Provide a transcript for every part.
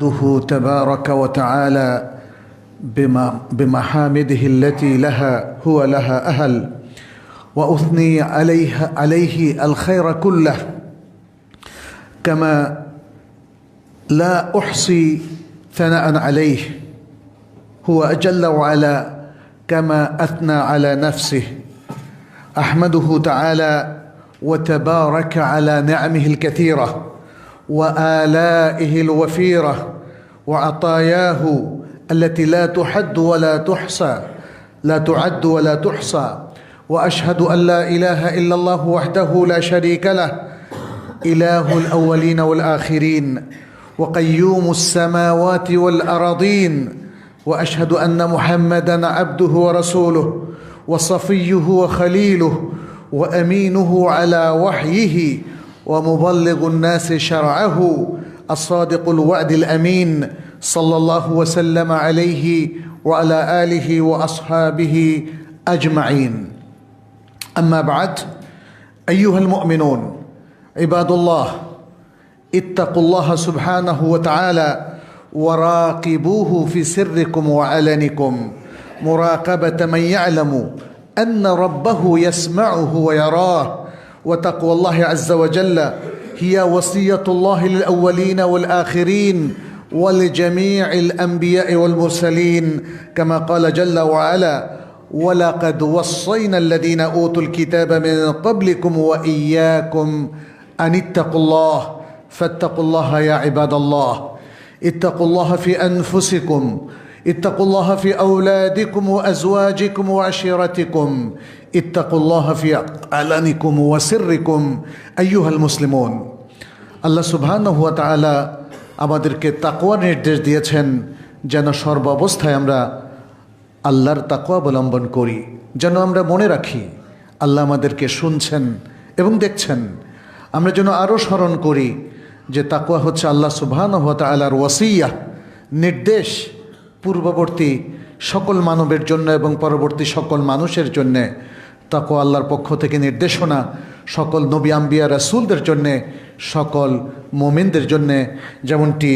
أحمده تبارك وتعالى بمحامده التي هو لها أهل، وأثني عليه الخير كله كما لا أحصي ثناء عليه. هو أجل وعلا كما أثنى على نفسه. أحمده تعالى وتبارك على نعمه الكثيرة وآلائه الوفيرة وعطاياه التي لا تحد ولا تحصى، لا تعد ولا تحصى. وأشهد أن لا إله إلا الله وحده لا شريك له، إله الأولين والآخرين وقيوم السماوات والأراضين. وأشهد أن محمدًا عبده ورسوله وصفيه وخليله وأمينه على وحيه ومبلغ الناس شرعه، الصادق الوعد الأمين، صلى الله وسلم عليه وعلى آله وأصحابه أجمعين. أما بعد، أيها المؤمنون عباد الله، اتقوا الله سبحانه وتعالى وراقبوه في سركم وعلنكم مراقبة من يعلم أن ربه يسمعه ويراه. وتقوى الله عز وجل هي وصية الله للأولين والآخرين ولجميع الأنبياء والمرسلين، كما قال جل وعلا: ولقد وصينا الذين أوتوا الكتاب من قبلكم وإياكم أن اتقوا الله. فاتقوا الله يا عباد الله، اتقوا الله في أنفسكم، اتقوا الله في أولادكم وأزواجكم وعشيرتكم، اتقوا الله في علنكم وسركم أيها المسلمون। আল্লাহ সুবহানাহু ওয়া তাআলা আমাদেরকে তাকওয়ার নির্দেশ দিয়েছেন যেন সর্বাবস্থায় আমরা আল্লাহর তাকওয়া অবলম্বন করি, যেন আমরা মনে রাখি আল্লাহ আমাদেরকে শুনছেন এবং দেখছেন। আমরা যেন আরও স্মরণ করি যে তাকওয়া হচ্ছে আল্লাহ সুবহানাহু ওয়া তাআলার ওয়াসিয়া, নির্দেশ, পূর্ববর্তী সকল মানবের জন্য এবং পরবর্তী সকল মানুষের জন্যে। তাকওয়া আল্লাহর পক্ষ থেকে নির্দেশনা সকল নবী আম্বিয়া রাসূলদের জন্যে, সকল মুমিনদের জন্যে। যেমনটি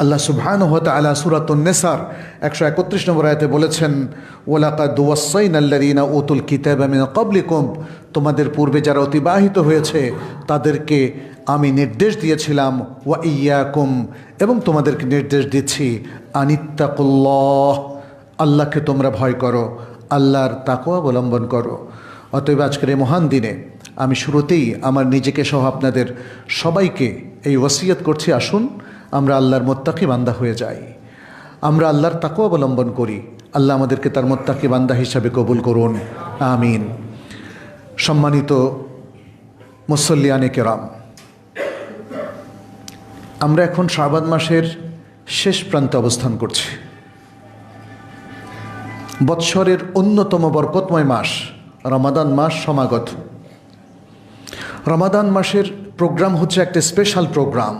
আল্লাহ সুবহানাহু ওয়া তাআলা সূরাতুন নিসার 131 নম্বর আয়াতে বলেছেন: ওয়ালাকাদ ওয়াসাইনাল্লাযীনা উতুল কিতাবা মিন ক্বাবলিকুম, তোমাদের পূর্বে যারা অতিবাহিত হয়েছে তাদেরকে আমি নির্দেশ দিয়েছিলাম, ওয়া ইয়াকুম, এবং তোমাদেরকে নির্দেশ দিচ্ছি, আনিত্তাকুল্লাহ, আল্লাহকে তোমরা ভয় করো, আল্লাহর তাকওয়া অবলম্বন করো। অতএব আজকের এই মহান দিনে আমি শুরুতেই আমার নিজেকে সহ আপনাদের সবাইকে এই ওয়াসিয়ত করছি, আসুন আমরা আল্লাহর মুত্তাকি বান্দা হয়ে যাই, আমরা আল্লাহর তাকওয়া অবলম্বন করি। আল্লাহ আমাদেরকে তার মুত্তাকি বান্দা হিসাবে কবুল করুন, আমিন। সম্মানিত মুসল্লিয়ানে কেরাম, আমরা এখন শাবান মাসের শেষ প্রান্তে অবস্থান করছি। বৎসরের অন্যতম বরকতময় মাস রমাদান মাস সমাগত। রমাদান মাসের প্রোগ্রাম হচ্ছে একটা স্পেশাল প্রোগ্রাম,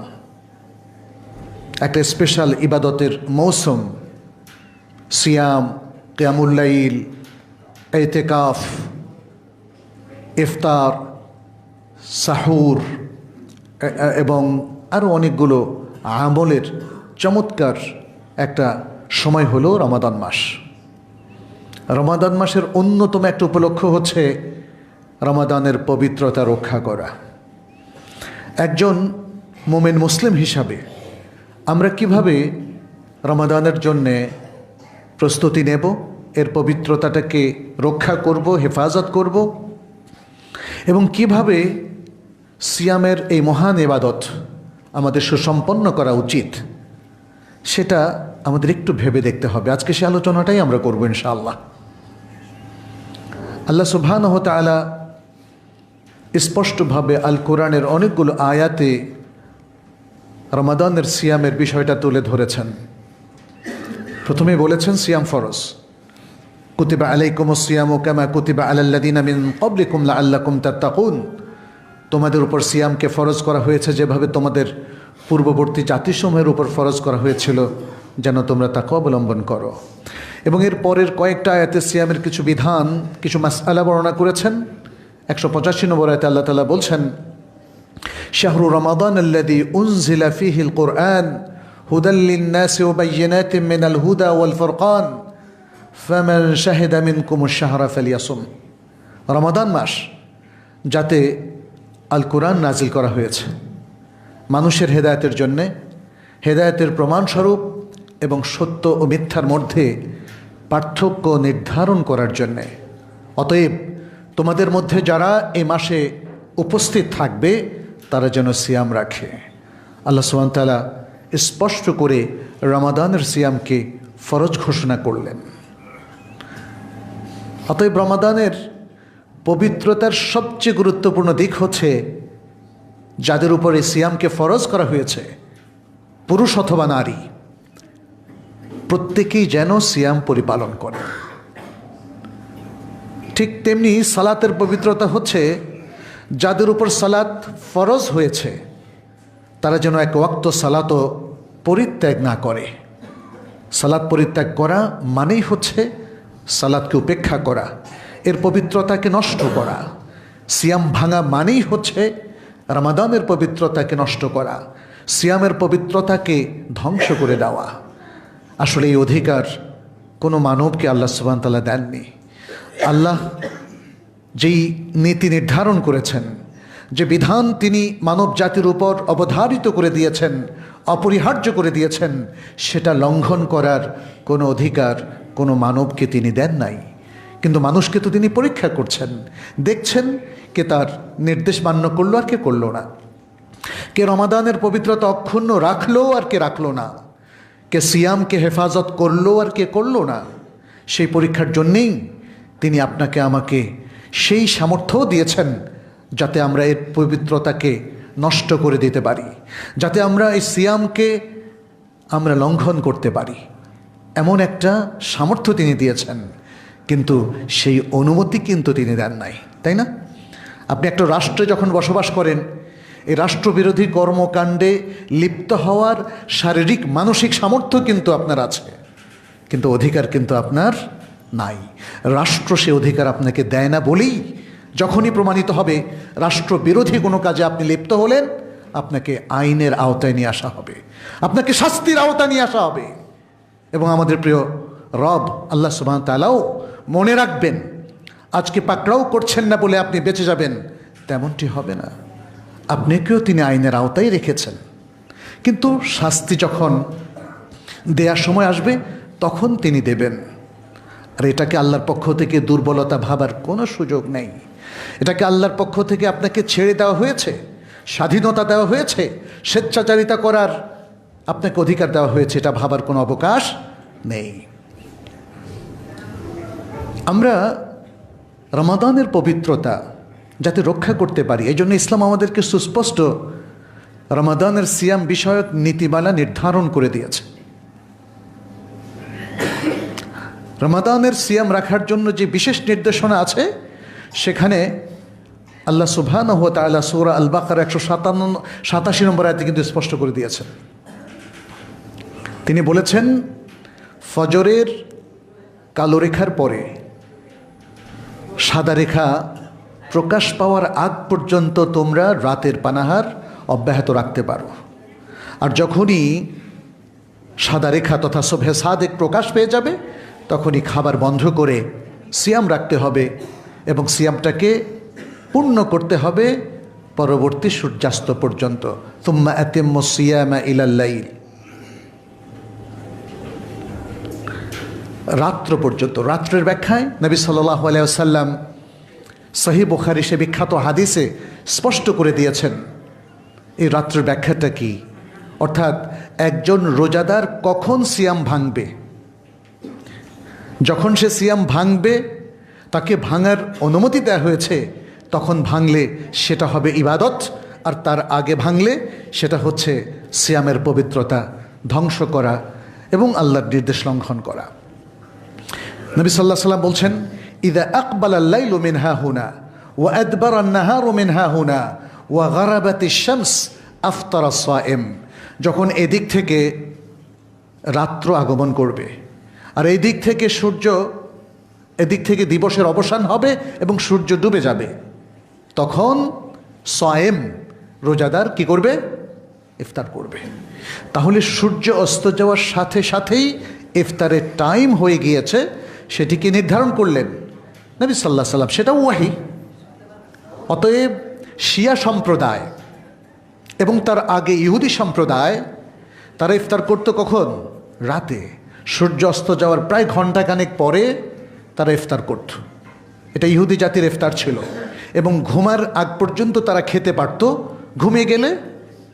একটা স্পেশাল ইবাদতের মৌসুম। সিয়াম, কিয়ামুল লাইল, ইতিকাফ, ইফতার, সাহুর এবং আরও অনেকগুলো আমলের চমৎকার একটা সময় হলো রমাদান মাস। রমাদান মাসের অন্যতম একটা উপলক্ষ হচ্ছে রমাদানের পবিত্রতা রক্ষা করা। একজন মুমিন মুসলিম হিসাবে আমরা কিভাবে রমাদানের জন্যে প্রস্তুতি নেব, এর পবিত্রতাটাকে রক্ষা করব, হেফাজত করব, এবং কিভাবে সিয়ামের এই মহান ইবাদত আমাদের সুসম্পন্ন করা উচিত, সেটা আমাদের একটু ভেবে দেখতে হবে। আজকে সে আলোচনাটাই আমরা করব ইনশাআল্লাহ। আল্লাহ সুবহানাহু ওয়া তাআলা স্পষ্টভাবে আল কোরআনের অনেকগুলো আয়াতে রমাদানের সিয়ামের বিষয়টা তুলে ধরেছেন। প্রথমে বলেছেন সিয়াম ফরজ, কুতিবা আলাইকুমুস সিয়ামু কামা কুতিবা আলাল্লাযীনা মিন ক্বাবলিকুম লাআল্লাকুম তাত্তাকুন, তোমাদের উপর সিয়ামকে ফরজ করা হয়েছে যেভাবে তোমাদের পূর্ববর্তী জাতিসমূহের উপর ফরজ করা হয়েছিল, যেন তোমরা তাকওয়া অবলম্বন করো। এবং এর পরের কয়েকটা আয়াতে সিয়ামের কিছু বিধান, কিছু মাসআলা বর্ণনা করেছেন। 185 নম্বর আয়াতে আল্লাহ তাআলা বলছেন: শাহরু রমাদান আল্লাযী উনজিলা ফীহিল কুরআন হুদাল লিন্নাসি ওয়া বায়্যিনাতিন মিনাল হুদা ওয়াল ফুরকান ফামান শাহিদা মিনকুমুশ শাহরা ফালিয়াসুম। রমাদান মাস যাতে আল কোরআন নাজিল করা হয়েছে মানুষের হেদায়েতের জন্যে, হেদায়েতের প্রমাণস্বরূপ এবং সত্য ও মিথ্যার মধ্যে পার্থক্য নির্ধারণ করার জন্যে। অতএব তোমাদের মধ্যে যারা এই মাসে উপস্থিত থাকবে তারা যেন সিয়াম রাখে। আল্লাহ সুবহানাহু ওয়া তাআলা স্পষ্ট করে রমাদানের সিয়ামকে ফরজ ঘোষণা করলেন। অতএব রমাদানের পবিত্রতার সবচেয়ে গুরুত্বপূর্ণ দিক হচ্ছে যাদের উপর এই সিয়ামকে ফরজ করা হয়েছে, পুরুষ অথবা নারী, প্রত্যেকেই যেন সিয়াম পরিপালন করে। ঠিক তেমনি সালাতের পবিত্রতা হচ্ছে যাদের উপর সালাত ফরজ হয়েছে তারা যেন এক ওয়াক্ত সালাতও পরিত্যাগ না করে। সালাত পরিত্যাগ করা মানেই হচ্ছে সালাতকে উপেক্ষা করা, এর পবিত্রতাকে নষ্ট করা। সিয়াম ভাঙা মানেই হচ্ছে রমাদানের পবিত্রতাকে নষ্ট করা, সিয়ামের পবিত্রতাকে ধ্বংস করে দেওয়া। আসলে এই অধিকার কোনো মানবকে আল্লাহ সুবহানাহু ওয়া তাআলা দেননি। আল্লাহ যেই নীতি নির্ধারণ করেছেন, যে বিধান তিনি মানব জাতির উপর অবধারিত করে দিয়েছেন, অপরিহার্য করে দিয়েছেন, সেটা লঙ্ঘন করার কোনো অধিকার কোনো মানবকে তিনি দেন নাই। কিন্তু মানুষকে তো তিনি পরীক্ষা করছেন, দেখছেন কে তার নির্দেশ মান্য করলো আর কে করলো না, কে রমাদানের পবিত্রতা অক্ষুণ্ণ রাখলো আর কে রাখলো না, কে সিয়ামকে হেফাজত করলো আর কে করলো না। সেই পরীক্ষার জন্যেই তিনি আপনাকে আমাকে সেই সামর্থ্যও দিয়েছেন যাতে আমরা এর পবিত্রতাকে নষ্ট করে দিতে পারি, যাতে আমরা এই সিয়ামকে আমরা লঙ্ঘন করতে পারি, এমন একটা সামর্থ্য তিনি দিয়েছেন। কিন্তু সেই অনুমতি কিন্তু তিনি দেন নাই, তাই না? আপনি একটা রাষ্ট্রে যখন বসবাস করেন, এই রাষ্ট্রবিরোধী কর্মকাণ্ডে লিপ্ত হওয়ার শারীরিক মানসিক সামর্থ্য কিন্তু আপনার আছে, কিন্তু অধিকার কিন্তু আপনার নাই। রাষ্ট্র সে অধিকার আপনাকে দেয় না বলেই যখনই প্রমাণিত হবে রাষ্ট্রবিরোধী কোনো কাজে আপনি লিপ্ত হলেন, আপনাকে আইনের আওতায় নিয়ে আসা হবে, আপনাকে শাস্তির আওতায় নিয়ে আসা হবে। এবং আমাদের প্রিয় রব আল্লাহ সুবহানাহু ওয়া তাআলাও মনে রাখবেন, আজকে পাকড়াও করছেন না বলে আপনি বেঁচে যাবেন, তেমনটি হবে না। আপনাকেও তিনি আইনের আওতায় রেখেছেন, কিন্তু শাস্তি যখন দেওয়ার সময় আসবে তখন তিনি দেবেন। আর এটাকে আল্লাহর পক্ষ থেকে দুর্বলতা ভাবার কোনো সুযোগ নেই। এটাকে আল্লাহর পক্ষ থেকে আপনাকে ছেড়ে দেওয়া হয়েছে, স্বাধীনতা দেওয়া হয়েছে, স্বেচ্ছাচারিতা করার আপনাকে অধিকার দেওয়া হয়েছে, এটা ভাবার কোনো অবকাশ নেই। আমরা রমাদানের পবিত্রতা যাতে রক্ষা করতে পারি, এই জন্য ইসলাম আমাদেরকে সুস্পষ্ট রমাদানের সিয়াম বিষয়ক নীতিমালা নির্ধারণ করে দিয়েছে। রমাদানের সিয়াম রাখার জন্য যে বিশেষ নির্দেশনা আছে সেখানে আল্লাহ সুবহানাহু ওয়া তাআলা সূরা আল বাকারা 187 নম্বর আয়াতে কিন্তু স্পষ্ট করে দিয়েছেন। তিনি বলেছেন, ফজরের কালো রেখার পরে সাদা রেখা প্রকাশ পাওয়ার আগ পর্যন্ত তোমরা রাতের পানাহার অব্যাহত রাখতে পারো। আর যখনই সাদা রেখা তথা সুবহে সাদেক প্রকাশ পেয়ে যাবে তখনই খাবার বন্ধ করে সিয়াম রাখতে হবে এবং সিয়ামটাকে পূর্ণ করতে হবে পরবর্তী সূর্যাস্ত পর্যন্ত। তুম্মা আতিম্মুস সিয়ামা ইলাল লাইল, রাত্র পর্যন্ত। রাত্রের ব্যাখ্যায় নবী সাল্লাল্লাহু আলাইহি ওয়াসাল্লাম সহিহ বুখারী সে বিখ্যাত হাদিসে স্পষ্ট করে দিয়েছেন এই রাত্রের ব্যাখ্যাটা কি, অর্থাৎ একজন রোজাদার কখন সিয়াম ভাঙবে। যখন সে সিয়াম ভাঙবে, তাকে ভাঙার অনুমতি দেওয়া হয়েছে, তখন ভাঙলে সেটা হবে ইবাদত, আর তার আগে ভাঙলে সেটা হচ্ছে সিয়ামের পবিত্রতা ধ্বংস করা এবং আল্লাহর নির্দেশ লঙ্ঘন করা। নবী সাল্লাল্লাহু আলাইহি ওয়াসাল্লাম বলছেন, ইযা আকবালাল লাইলু মিন হাহুনা ওয়া আদবারান নাহারু মিন হাহুনা ওয়া গারাবাতিশ শামস আফতারা সায়েম। যখন এদিক থেকে রাত্র আগমন করবে আর এই দিক থেকে সূর্য, এদিক থেকে দিবসের অবসান হবে এবং সূর্য ডুবে যাবে, তখন সায়েম রোজাদার কি করবে? ইফতার করবে। তাহলে সূর্য অস্ত যাওয়ার সাথে সাথেই ইফতারের টাইম হয়ে গিয়েছে, সেটিকে নির্ধারণ করলেন নবী সাল্লাল্লাহু আলাইহি ওয়াসাল্লাম, সেটাও ওয়াহি। অতএব শিয়া সম্প্রদায় এবং তার আগে ইহুদি সম্প্রদায় তারা ইফতার করত কখন? রাতে। সূর্য অস্ত যাওয়ার প্রায় ঘণ্টাখানেক পরে তারা ইফতার করত। এটা ইহুদি জাতির ইফতার ছিল এবং ঘুমার আগ পর্যন্ত তারা খেতে পারত। ঘুমিয়ে গেলে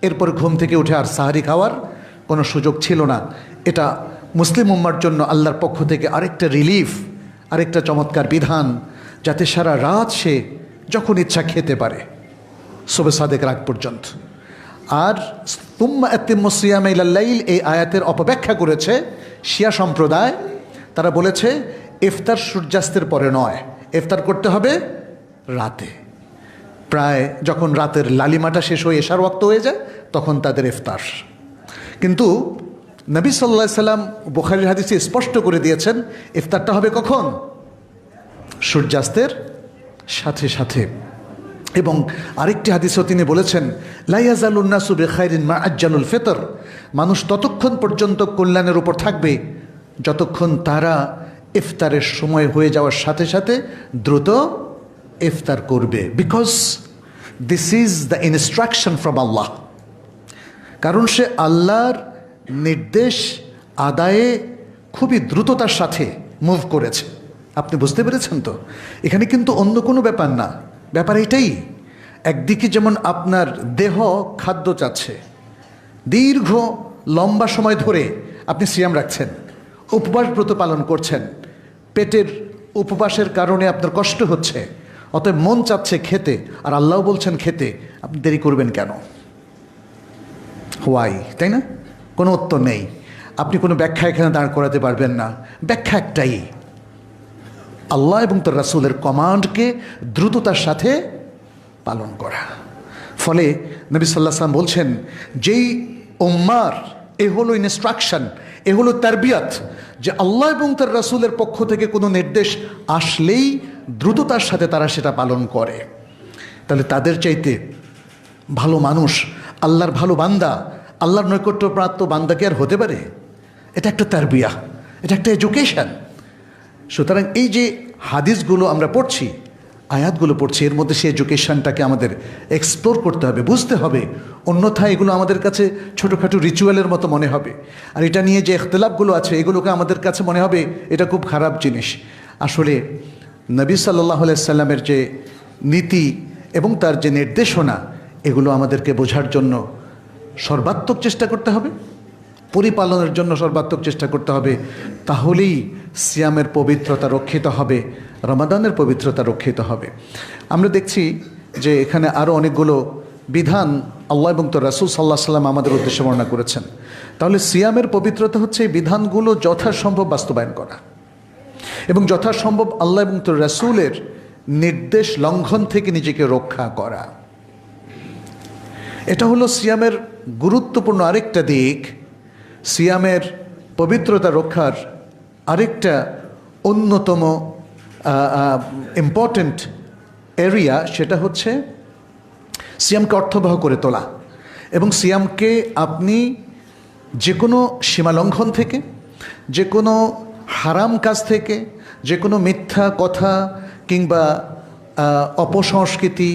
এরপর ঘুম থেকে উঠে আর সাহারি খাওয়ার কোনো সুযোগ ছিল না। এটা মুসলিম উম্মার জন্য আল্লাহর পক্ষ থেকে আরেকটা রিলিফ, আরেকটা চমৎকার বিধান, যাতে সারা রাত সে যখন ইচ্ছা খেতে পারে সুবহ সাদেক রাত পর্যন্ত। আর তুম্মা আতিম্মুস সিয়ামা ইলাল লাইল, এই আয়াতের অপব্যাখ্যা করেছে শিয়া সম্প্রদায়। তারা বলেছে ইফতার সূর্যাস্তের পরে নয়, ইফতার করতে হবে রাতে। প্রায় যখন রাতের লালিমাটা শেষ হয়ে এশার ওয়াক্ত হয়ে যায় তখন তাদের ইফতার। কিন্তু নবী সাল্লাল্লাহু আলাইহি সাল্লাম বুখারীর হাদিসে স্পষ্ট করে দিয়েছেন ইফতারটা হবে কখন? সূর্যাস্তের সাথে সাথে। এবং আরেকটি হাদিসেও তিনি বলেছেন লা ইয়াজালুন নাসু বিখাইরিন মা আজ্জালুল ফিতর, মানুষ ততক্ষণ পর্যন্ত কল্যাণের উপর থাকবে যতক্ষণ তারা ইফতারের সময় হয়ে যাওয়ার সাথে সাথে দ্রুত ইফতার করবে। Because this is the instruction from Allah. কারণ সে আল্লাহর নির্দেশ আদায়ে খুবই দ্রুততার সাথে মুভ করেছে। আপনি বুঝতে পেরেছেন তো? এখানে কিন্তু অন্য কোনো ব্যাপার না, ব্যাপার এটাই। একদিকে যেমন আপনার দেহ খাদ্য চাচ্ছে, দীর্ঘ লম্বা সময় ধরে আপনি সিয়াম রাখছেন, উপবাস ব্রত পালন করছেন, পেটের উপবাসের কারণে আপনার কষ্ট হচ্ছে, অতএব মন চাচ্ছে খেতে, আর আল্লাহ বলছেন খেতে, আপনি দেরি করবেন কেন? হোয়াই, তাই না? কোনো উত্তর নেই। আপনি কোনো ব্যাখ্যা এখানে দাঁড় করাতে পারবেন না। ব্যাখ্যা একটাই, আল্লাহ এবং তার রাসূলের কমান্ডকে দ্রুততার সাথে পালন করা। ফলে নবী সাল্লাল্লাহু আলাইহি ওয়াসাল্লাম বলছেন যেই উম্মার এ হলো ইনস্ট্রাকশন, এ হলো তারবিয়াত, যে আল্লাহ এবং তার রাসূলের পক্ষ থেকে কোনো নির্দেশ আসলেই দ্রুততার সাথে তারা সেটা পালন করে, তাহলে তাদের চাইতে ভালো মানুষ, আল্লাহর ভালো বান্দা, আল্লাহর নৈকট্যপ্রাপ্ত বান্দা কি আর হতে পারে? এটা একটা তারবিয়া, এটা একটা এডুকেশন। সুতরাং এই যে হাদিসগুলো আমরা পড়ছি, আয়াতগুলো পড়ছি, এর মধ্যে সেই এডুকেশনটাকে আমাদের এক্সপ্লোর করতে হবে, বুঝতে হবে। অন্যথায় এগুলো আমাদের কাছে ছোটোখাটো রিচুয়ালের মতো মনে হবে। আর এটা নিয়ে যে ইখতিলাফগুলো আছে এগুলোকে আমাদের কাছে মনে হবে এটা খুব খারাপ জিনিস। আসলে নবী সাল্লাল্লাহু আলাইহি সাল্লামের যে নীতি এবং তার যে নির্দেশনা, এগুলো আমাদেরকে বোঝার জন্য সর্বাত্মক চেষ্টা করতে হবে, পরিপালনের জন্য সর্বাত্মক চেষ্টা করতে হবে। তাহলেই সিয়ামের পবিত্রতা রক্ষিত হবে, রমাদানের পবিত্রতা রক্ষিত হবে। আমরা দেখছি যে এখানে আরও অনেকগুলো বিধান আল্লাহ এবং তার রাসূল সাল্লাল্লাহু আলাইহি সাল্লাম আমাদের উদ্দেশ্যে বর্ণনা করেছেন। তাহলে সিয়ামের পবিত্রতা হচ্ছে এই বিধানগুলো যথাসম্ভব বাস্তবায়ন করা এবং যথাসম্ভব আল্লাহ এবং তার রাসূলের নির্দেশ লঙ্ঘন থেকে নিজেকে রক্ষা করা। এটা হলো সিয়ামের গুরুত্বপূর্ণ আরেকটা দিক। সিয়ামের পবিত্রতা রক্ষার আরেকটা অন্যতম ইম্পর্ট্যান্ট এরিয়া, সেটা হচ্ছে সিয়ামকে অর্থবহ করে তোলা এবং সিয়ামকে আপনি যে কোনো সীমালঙ্ঘন থেকে, যে কোনো হারাম কাজ থেকে, যে কোনো মিথ্যা কথা কিংবা অপসংস্কৃতি,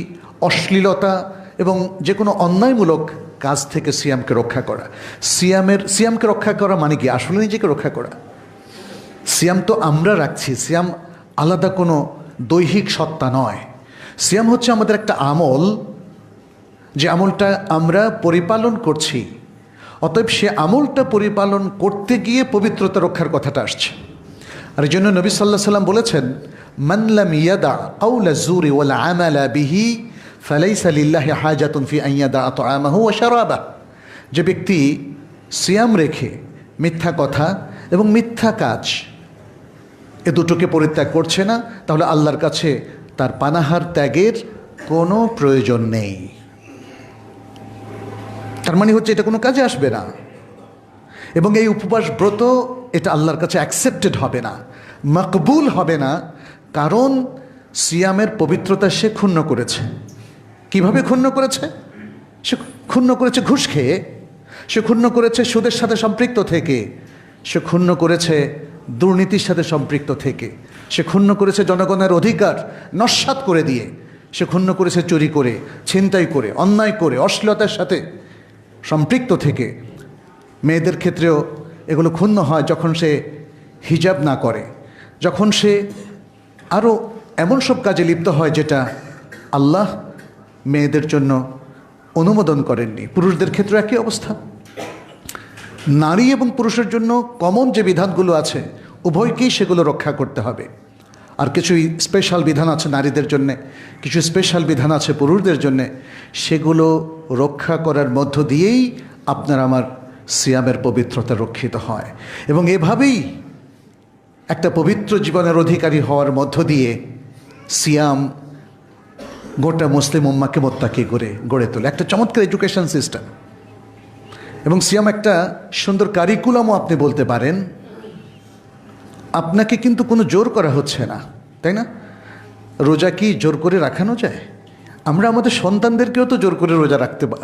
অশ্লীলতা এবং যে কোনো অন্যায়মূলক কাজ থেকে সিয়ামকে রক্ষা করা। সিয়ামকে রক্ষা করা মানে কি? আসলে নিজেকে রক্ষা করা। সিয়াম তো আমরা রাখছি, সিয়াম আলাদা কোনো দৈহিক সত্তা নয়। সিয়াম হচ্ছে আমাদের একটা আমল, যে আমলটা আমরা পরিপালন করছি। অতএব সে আমলটা পরিপালন করতে গিয়ে পবিত্রতা রক্ষার কথাটা আসছে। আর এই জন্য নবী সাল্লাল্লাহু আলাইহি সাল্লাম বলেছেন মান লাম ইয়াদা কাওলা যুরি ওয়াল আমালা বিহি ফালাইসা লিল্লাহি হাজাতুন ফি আন ইয়াদা তাআমাহু ওয়া শারাবাহু। যে ব্যক্তি সিয়াম রেখে মিথ্যা কথা এবং মিথ্যা কাজ এ দুটোকে পরিত্যাগ করছে না, তাহলে আল্লাহর কাছে তার পানাহার ত্যাগের কোনো প্রয়োজন নেই। তার মানে হচ্ছে এটা কোনো কাজে আসবে না এবং এই উপবাস ব্রত এটা আল্লাহর কাছে অ্যাকসেপ্টেড হবে না, মকবুল হবে না। কারণ সিয়ামের পবিত্রতা সে ক্ষুণ্ণ করেছে। কিভাবে ক্ষুণ্ণ করেছে? সে ক্ষুণ্ণ করেছে ঘুষ খেয়ে। সে ক্ষুণ্ণ করেছে সুদের সাথে সম্পৃক্ত থেকে, সে ক্ষুণ্ণ করেছে দুর্নীতির সাথে সম্পৃক্ত থেকে, সে ক্ষুণ্ণ করেছে জনগণের অধিকার নস্যাৎ করে দিয়ে, সে ক্ষুণ্ণ করেছে চুরি করে, ছিনতাই করে, অন্যায় করে, অশ্লীলতার সাথে সম্পৃক্ত থেকে। মেয়েদের ক্ষেত্রেও এগুলো ক্ষুণ্ণ হয় যখন সে হিজাব না করে, যখন সে আরও এমন সব কাজে লিপ্ত হয় যেটা আল্লাহ মেয়েদের জন্য অনুমোদন করেননি। পুরুষদের ক্ষেত্রে একই অবস্থা। নারী এবং পুরুষের জন্য কমন যে বিধানগুলো আছে উভয়কেই সেগুলো রক্ষা করতে হবে। আর কিছু স্পেশাল বিধান আছে নারীদের জন্যে, কিছু স্পেশাল বিধান আছে পুরুষদের জন্যে। সেগুলো রক্ষা করার মধ্য দিয়েই আপনার আমার সিয়ামের পবিত্রতা রক্ষিত হয়, এবং এভাবেই একটা পবিত্র জীবনের অধিকারী হওয়ার মধ্য দিয়ে সিয়াম গোটা মুসলিম উম্মাকে মোত্তাকি গড়ে তোলে। একটা চমৎকার এডুকেশন সিস্টেম, এবং সিয়াম একটা সুন্দর কারিকুলামও আপনি বলতে পারেন। আপনাকে কিন্তু কোনো জোর করা হচ্ছে না, তাই না? রোজা কি জোর করে রাখানো যায়? আমরা আমাদের সন্তানদেরকেও তো জোর করে রোজা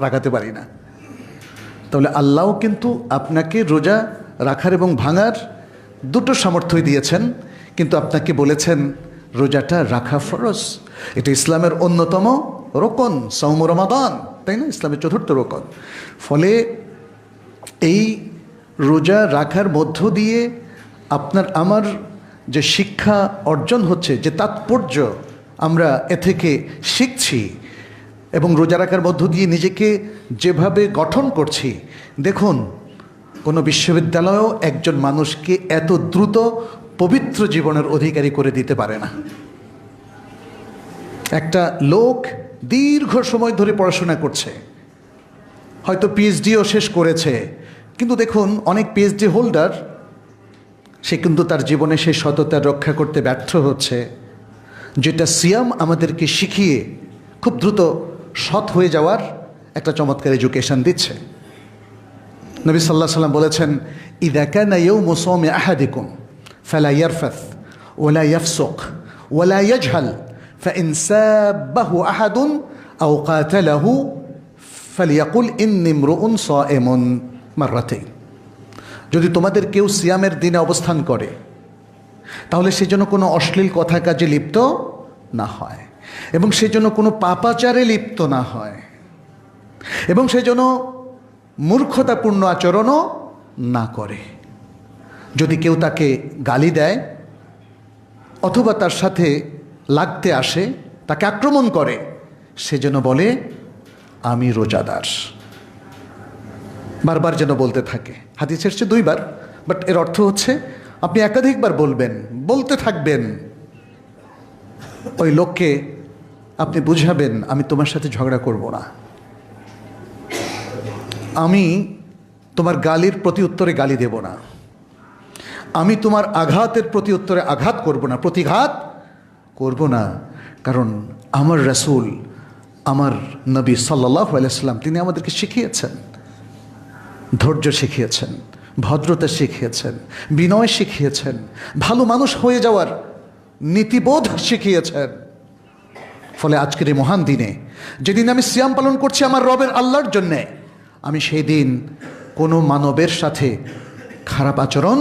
রাখাতে পারি না। তাহলে আল্লাহও কিন্তু আপনাকে রোজা রাখার এবং ভাঙার দুটো সামর্থ্যই দিয়েছেন, কিন্তু আপনাকে বলেছেন রোজাটা রাখা ফরজ। এটা ইসলামের অন্যতম রোকন, সওম রমাদান, তাই না? ইসলামের চতুর্থ রোকন। ফলে এই রোজা রাখার মধ্য দিয়ে আপনার আমার যে শিক্ষা অর্জন হচ্ছে, যে তাৎপর্য আমরা এ থেকে শিখছি, এবং রোজা রাখার মধ্য দিয়ে নিজেকে যেভাবে গঠন করছি, দেখুন কোনো বিশ্ববিদ্যালয়ও একজন মানুষকে এত দ্রুত পবিত্র জীবনের অধিকারী করে দিতে পারে না। একটা লোক দীর্ঘ সময় ধরে পড়াশোনা করছে, হয়তো পিএইচডিও শেষ করেছে, কিন্তু দেখুন অনেক পিএইচডি হোল্ডার সে কিন্তু তার জীবনে সেই সততা রক্ষা করতে ব্যর্থ হচ্ছে, যেটা সিয়াম আমাদেরকে শিখিয়ে খুব দ্রুত সৎ হয়ে যাওয়ার একটা চমৎকার এডুকেশন দিচ্ছে। নবী সাল্লাল্লাহু আলাইহি ওয়াসাল্লাম বলেছেন, ইযা কানা ইয়াউমু সাওমি আহাদিকুম ফালা ইয়ারফাথ ওয়ালা ইয়াফসুক ওয়ালা ইয়াজহাল ফাইন সাব্বাহু আহাদুন আও কাতালাহু ফালিয়াকুল ইন্নী ইমরুউন সাইমুন মাররাতাইন। যদি তোমাদের কেউ সিয়ামের দিনে অবস্থান করে, তাহলে সে যেন কোনো অশ্লীল কথা কাজে লিপ্ত না হয়, এবং সে যেন কোনো পাপাচারে লিপ্ত না হয়, এবং সে যেন মূর্খতাপূর্ণ আচরণও না করে। যদি কেউ তাকে গালি দেয় অথবা তার সাথে লাগতে আসে, তাকে আক্রমণ করে, সে যেন বলে আমি রোজাদার। বারবার যেন বলতে থাকে। হাদিসে এসেছে 2 বার, বাট এর অর্থ হচ্ছে আপনি একাধিকবার বলতে থাকবেন। ওই লোককে আপনি বুঝাবেন, আমি তোমার সাথে ঝগড়া করব না, আমি তোমার গালির প্রতি উত্তরে গালি দেব না, আমি তোমার আঘাতের প্রতি উত্তরে আঘাত করব না, প্রতিঘাত করব না। কারণ আমার রাসূল, আমার নবী সাল্লাল্লাহু আলাইহি ওয়াসাল্লাম, তিনি আমাদেরকে শিখিয়েছেন, ধৈর্য শিখিয়েছেন, ভদ্রতা শিখিয়েছেন, বিনয় শিখিয়েছেন, ভালো মানুষ হয়ে যাওয়ার নীতিবোধ শিখিয়েছেন। ফলে আজকের এই মহান দিনে, যেদিন আমি সিয়াম পালন করছি আমার রবের আল্লাহর জন্যে, আমি সেই দিন কোনো মানবের সাথে খারাপ আচরণ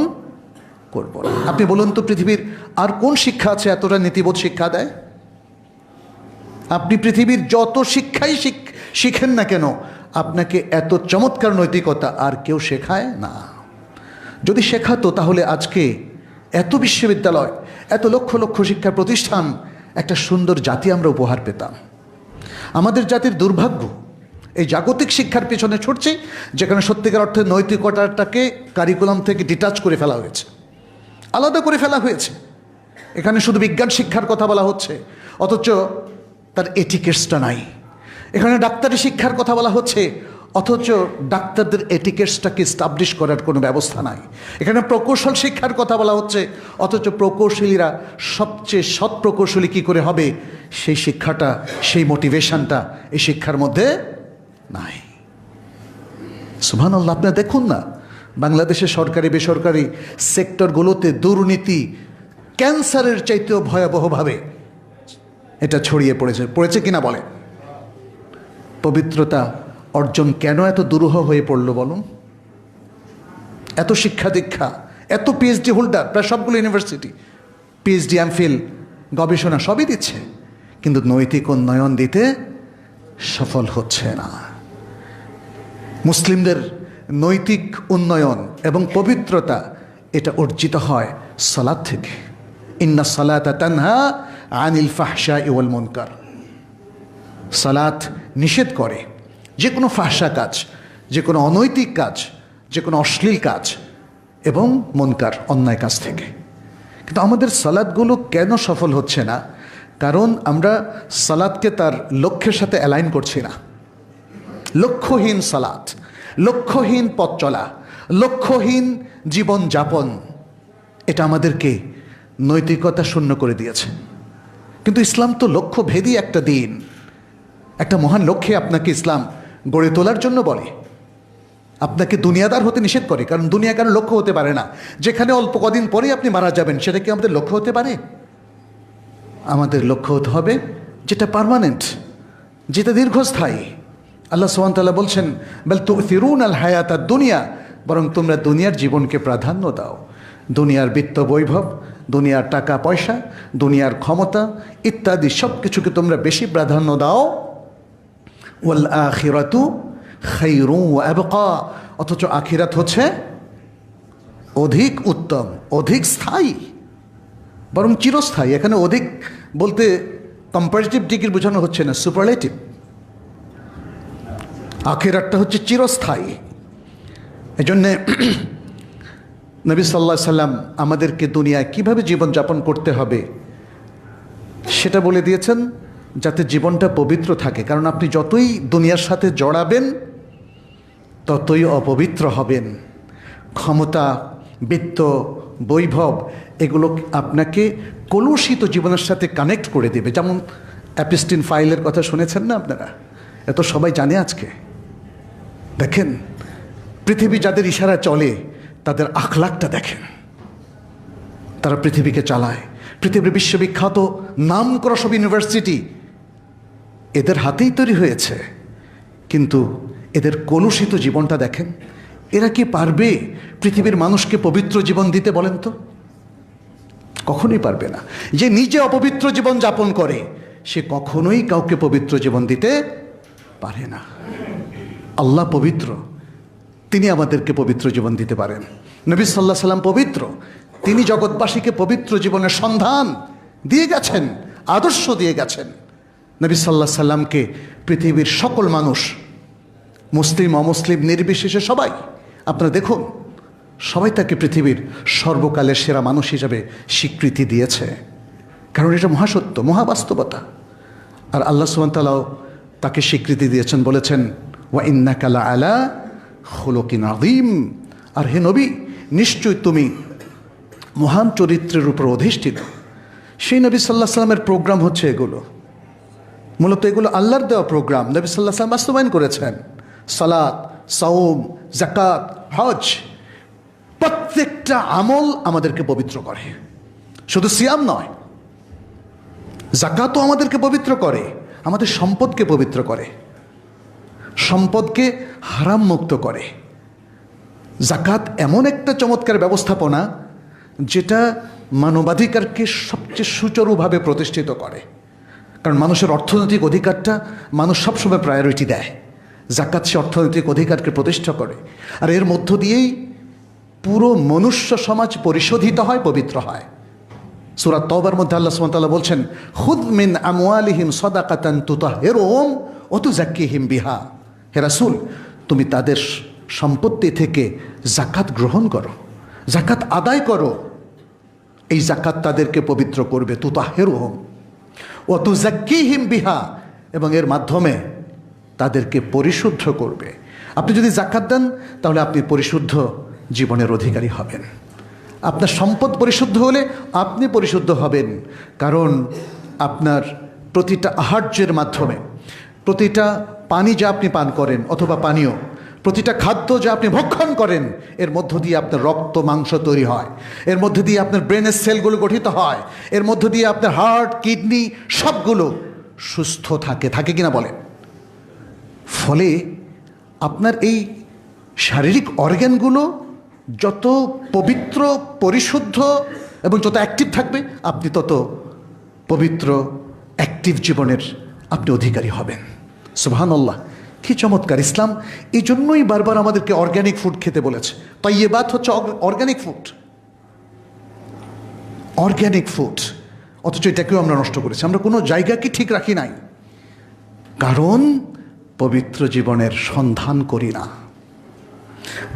করব না। আপনি বলুন তো, পৃথিবীর আর কোন শিক্ষা আছে এতটা নীতিবোধ শিক্ষা দেয়? আপনি পৃথিবীর যত শিক্ষাই শিখেন না কেন, আপনাকে এত চমৎকার নৈতিকতা আর কেউ শেখায় না। যদি শেখাতো তাহলে আজকে এত বিশ্ববিদ্যালয়, এত লক্ষ লক্ষ শিক্ষা প্রতিষ্ঠান, একটা সুন্দর জাতি আমরা উপহার পেতাম। আমাদের জাতির দুর্ভাগ্য, এই জাগতিক শিক্ষার পেছনে ছুটছে, যেখানে সত্যিকার অর্থে নৈতিকতাটাকে কারিকুলাম থেকে ডিটাচ করে ফেলা হয়েছে, আলাদা করে ফেলা হয়েছে। এখানে শুধু বিজ্ঞান শিক্ষার কথা বলা হচ্ছে, অথচ তার এটিকেটসটা নাই। এখানে ডাক্তারি শিক্ষার কথা বলা হচ্ছে, অথচ ডাক্তারদের এটিকেটসটাকে স্টাবলিশ করার কোনো ব্যবস্থা নাই। এখানে প্রকৌশল শিক্ষার কথা বলা হচ্ছে, অথচ প্রকৌশলীরা সবচেয়ে সৎ প্রকৌশলী কী করে হবে, সেই শিক্ষাটা, সেই মোটিভেশনটা এই শিক্ষার মধ্যে নাই। সুবহানাল্লাহ। আপনারা দেখুন না, বাংলাদেশের সরকারি বেসরকারি সেক্টরগুলোতে দুর্নীতি ক্যান্সারের চাইতেও ভয়াবহভাবে এটা ছড়িয়ে পড়েছে কিনা বলে। পবিত্রতা অর্জন কেন এত দুরূহ হয়ে পড়লো বলুন? এত শিক্ষা দীক্ষা, এত পিএইচডি হোল্ডার, প্রায় সবগুলো ইউনিভার্সিটি পিএইচডি, এমফিল, গবেষণা সবই দিচ্ছে, কিন্তু নৈতিক উন্নয়ন দিতে সফল হচ্ছে না। মুসলিমদের নৈতিক উন্নয়ন এবং পবিত্রতা এটা অর্জিত হয় সালাত থেকে। ইন্না সালাতা তানহা আনিল ফাহশাই ওয়াল মুনকার। সালাত নিষেধ করে যে কোনো ফাহশা কাজ, যে কোনো অনৈতিক কাজ, যে কোনো অশ্লীল কাজ এবং মুনকার, অন্যায় কাজ থেকে। কিন্তু আমাদের সালাতগুলো কেন সফল হচ্ছে না? কারণ আমরা সালাতকে তার লক্ষ্যের সাথে অ্যালাইন করছি না। লক্ষ্যহীন সালাত, লক্ষ্যহীন পথ চলা, লক্ষ্যহীন জীবন যাপন, এটা আমাদেরকে নৈতিকতা শূন্য করে দিয়েছে। কিন্তু ইসলাম তো লক্ষ্যভেদী একটা দিন, একটা মহান লক্ষ্যে আপনাকে ইসলাম গড়ে তোলার জন্য বলে। আপনাকে দুনিয়াদার হতে নিষেধ করে, কারণ দুনিয়া কারো লক্ষ্য হতে পারে না। যেখানে অল্প কদিন পরেই আপনি মারা যাবেন, সেটা কি আমাদের লক্ষ্য হতে পারে? আমাদের লক্ষ্য হতে হবে যেটা পার্মানেন্ট, যেটা দীর্ঘস্থায়ী। আল্লাহ সুবহানাহু ওয়া তাআলা বলছেন, বাল তু'থিরুনাল হায়াতাদ দুনিয়া, বরং তোমরা দুনিয়ার জীবনকে প্রাধান্য দাও। দুনিয়ার বিত্ত বৈভব, দুনিয়ার টাকা পয়সা, দুনিয়ার ক্ষমতা ইত্যাদি সব কিছুকে তোমরা বেশি প্রাধান্য দাও। ওয়াল আখিরাতু খায়রুন ওয়া আবকা, অথচ আখিরাত হচ্ছে অধিক উত্তম, অধিক স্থায়ী, বরং চিরস্থায়ী। এখানে অধিক বলতে কম্পারেটিভ ডিগ্রি বোঝানো হচ্ছে না, সুপারলেটিভ। আখিরাতটা হচ্ছে চিরস্থায়ী। এজন্যে নবী সাল্লাল্লাহু আলাইহি সাল্লাম আমাদেরকে দুনিয়ায় কিভাবে জীবনযাপন করতে হবে সেটা বলে দিয়েছেন, যাতে জীবনটা পবিত্র থাকে। কারণ আপনি যতই দুনিয়ার সাথে জড়াবেন ততই অপবিত্র হবেন। ক্ষমতা, বিত্ত, বৈভব এগুলো আপনাকে কলুষিত জীবনের সাথে কানেক্ট করে দেবে। যেমন অ্যাপস্টিন ফাইলের কথা শুনেছেন না আপনারা? এত সবাই জানে আজকে। দেখেন পৃথিবী যাদের ইশারা চলে তাদের আখলাকটা দেখেন। তারা পৃথিবীকে চালায়। পৃথিবীর বিশ্ববিখ্যাত নাম করা সব ইউনিভার্সিটি এদের হাতেই তৈরি হয়েছে, কিন্তু এদের কলুষিত জীবনটা দেখেন। এরা কি পারবে পৃথিবীর মানুষকে পবিত্র জীবন দিতে? বলেন তো, কখনোই পারবে না। যে নিজে অপবিত্র জীবন যাপন করে সে কখনোই কাউকে পবিত্র জীবন দিতে পারে না। আল্লাহ পবিত্র, তিনি আমাদেরকে পবিত্র জীবন দিতে পারেন। নবী সাল্লাল্লাহু আলাইহি সাল্লাম পবিত্র, তিনি জগৎবাসীকে পবিত্র জীবনের সন্ধান দিয়ে গেছেন, আদর্শ দিয়ে গেছেন। নবী সাল্লাল্লাহু আলাইহি সাল্লামকে পৃথিবীর সকল মানুষ, মুসলিম অমুসলিম নির্বিশেষে সবাই, আপনারা দেখুন, সবাই তাকে পৃথিবীর সর্বকালের সেরা মানুষ হিসাবে স্বীকৃতি দিয়েছে। কারণ এটা মহাসত্য, মহাবাস্তবতা। আর আল্লাহ সুবহানাহু ওয়া তাআলা তাকে স্বীকৃতি দিয়েছেন, বলেছেন ওয়া ইন্নাকা লাআলা খুলুকিন আযীম। আর হে নবী, নিশ্চয় তুমি মহান চরিত্রের উপর অধিষ্ঠিত। সেই নবী সাল্লাল্লাহু আলাইহি সাল্লামের প্রোগ্রাম হচ্ছে এগুলো। মূলত এগুলো আল্লাহর দেওয়া প্রোগ্রাম, নবী সাল্লাল্লাহু আলাইহি সাল্লাম বাস্তবায়ন করেছেন। সালাত, সাওম, যাকাত, হজ, প্রত্যেকটা আমল আমাদেরকে পবিত্র করে। শুধু সিয়াম নয়, যাকাতও আমাদেরকে পবিত্র করে, আমাদের সম্পদকে পবিত্র করে, সম্পদকে হারাম মুক্ত করে। যাকাত এমন একটা চমৎকার ব্যবস্থাপনা যেটা মানবাধিকারকে সবচেয়ে সুচারুভাবে প্রতিষ্ঠিত করে। কারণ মানুষের অর্থনৈতিক অধিকারটা মানুষ সবসময় প্রায়োরিটি দেয়। যাকাত সে অর্থনৈতিক অধিকারকে প্রতিষ্ঠা করে, আর এর মধ্য দিয়েই পুরো মনুষ্য সমাজ পরিশোধিত হয়, পবিত্র হয়। সূরা তাওবার মধ্যে আল্লাহ সুবহানাহু ওয়া তাআলা বলছেন, খুদ মিন আমওয়ালিহিম সাদাকাতান তুতাহহিরুহুম ওয়া তুযাক্কিহিম বিহা। হে রাসূল, তুমি তাদের সম্পত্তি থেকে যাকাত গ্রহণ করো, যাকাত আদায় করো। এই যাকাত তাদেরকে পবিত্র করবে, তুতাহহিরুহুম ওয়া তুযাক্কিহিম বিহা, এবং এর মাধ্যমে তাদেরকে পরিশুদ্ধ করবে। আপনি যদি যাকাত দেন তাহলে আপনি পরিশুদ্ধ জীবনের অধিকারী হবেন। আপনার সম্পদ পরিশুদ্ধ হলে আপনি পরিশুদ্ধ হবেন। কারণ আপনার প্রতিটা আহার্যের মাধ্যমে, প্রতিটা পানি যা আপনি পান করেন অথবা পানীয়, প্রতিটা খাদ্য যা আপনি ভক্ষণ করেন, এর মধ্য দিয়ে আপনার রক্ত মাংস তৈরি হয়, এর মধ্য দিয়ে আপনার ব্রেনের সেলগুলো গঠিত হয়, এর মধ্য দিয়ে আপনার হার্ট, কিডনি সবগুলো সুস্থ থাকে কিনা বলেন। ফলে আপনার এই শারীরিক অর্গ্যানগুলো যত পবিত্র, পরিশুদ্ধ এবং যত অ্যাক্টিভ থাকবে, আপনি তত পবিত্র অ্যাক্টিভ জীবনের আপনি অধিকারী হবেন। সুবহানাল্লাহ, কি চমৎকার ইসলাম! এই জন্যই বারবার আমাদেরকে অর্গ্যানিক ফুড খেতে বলেছে। তাইয়্যিবাত হচ্ছে অর্গ্যানিক ফুড, অর্গ্যানিক ফুড। অথচ এটাকেও আমরা নষ্ট করেছি, আমরা কোনো জায়গাকে ঠিক রাখি নাই, কারণ পবিত্র জীবনের সন্ধান করি না,